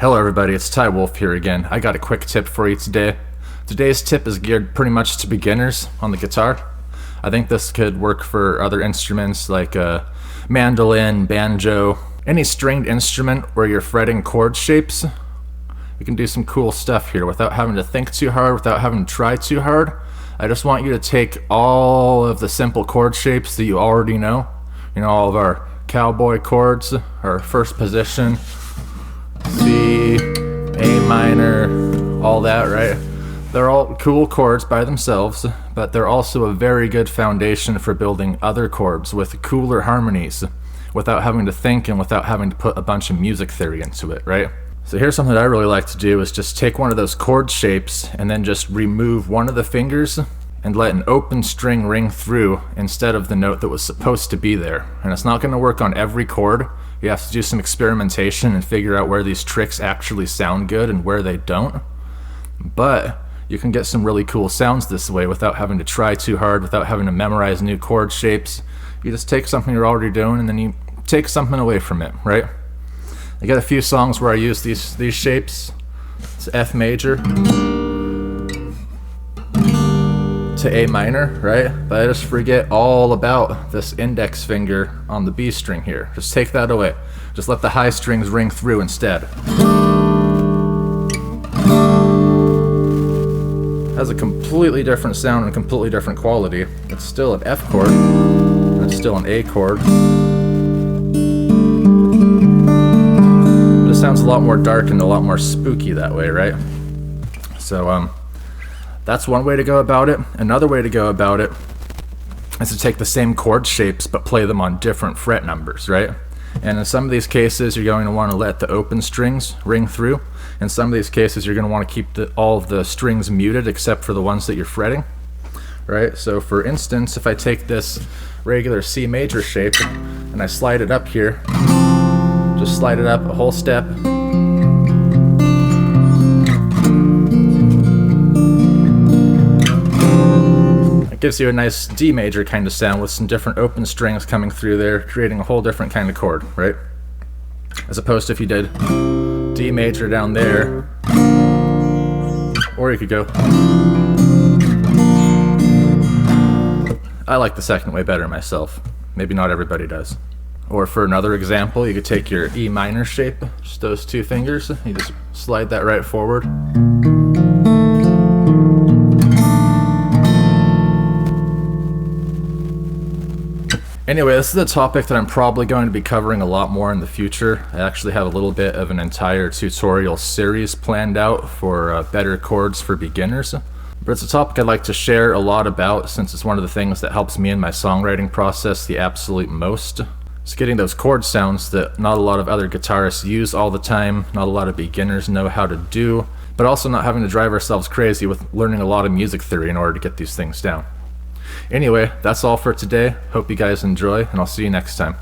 Hello everybody, it's Wulf here again. I got a quick tip for you today. Today's tip is geared pretty much to beginners on the guitar. I think this could work for other instruments like mandolin, banjo, any stringed instrument where you're fretting chord shapes. You can do some cool stuff here without having to think too hard, without having to try too hard. I just want you to take all of the simple chord shapes that you already know. You know, all of our Cowboy chords, our first position, C, A minor, all that, right? They're all cool chords by themselves, but they're also a very good foundation for building other chords with cooler harmonies without having to think and without having to put a bunch of music theory into it, right? So here's something that I really like to do is just take one of those chord shapes and then just remove one of the fingers and let an open string ring through instead of the note that was supposed to be there. And it's not going to work on every chord. You have to do some experimentation and figure out where these tricks actually sound good and where they don't. But you can get some really cool sounds this way without having to try too hard, without having to memorize new chord shapes. You just take something you're already doing and then you take something away from it, right? I got a few songs where I use these shapes. It's F major to A minor, right? But I just forget all about this index finger on the B string here. Just take that away. Just let the high strings ring through instead. Has a completely different sound and completely different quality. It's still an F chord, and it's still an A chord. But it sounds a lot more dark and a lot more spooky that way, right? So, that's one way to go about it. Another way to go about it is to take the same chord shapes but play them on different fret numbers, right? And in some of these cases, you're going to want to let the open strings ring through. In some of these cases, you're going to want to keep all of the strings muted except for the ones that you're fretting, right? So for instance, if I take this regular C major shape and I slide it up here, just slide it up a whole step, gives you a nice D major kind of sound with some different open strings coming through there, creating a whole different kind of chord, right? As opposed to if you did D major down there, or you could go. I like the second way better myself. Maybe not everybody does. Or for another example, you could take your E minor shape, just those two fingers, you just slide that right forward. Anyway, this is a topic that I'm probably going to be covering a lot more in the future. I actually have a little bit of an entire tutorial series planned out for better chords for beginners. But it's a topic I'd like to share a lot about since it's one of the things that helps me in my songwriting process the absolute most. It's getting those chord sounds that not a lot of other guitarists use all the time, not a lot of beginners know how to do, but also not having to drive ourselves crazy with learning a lot of music theory in order to get these things down. Anyway, that's all for today. Hope you guys enjoy, and I'll see you next time.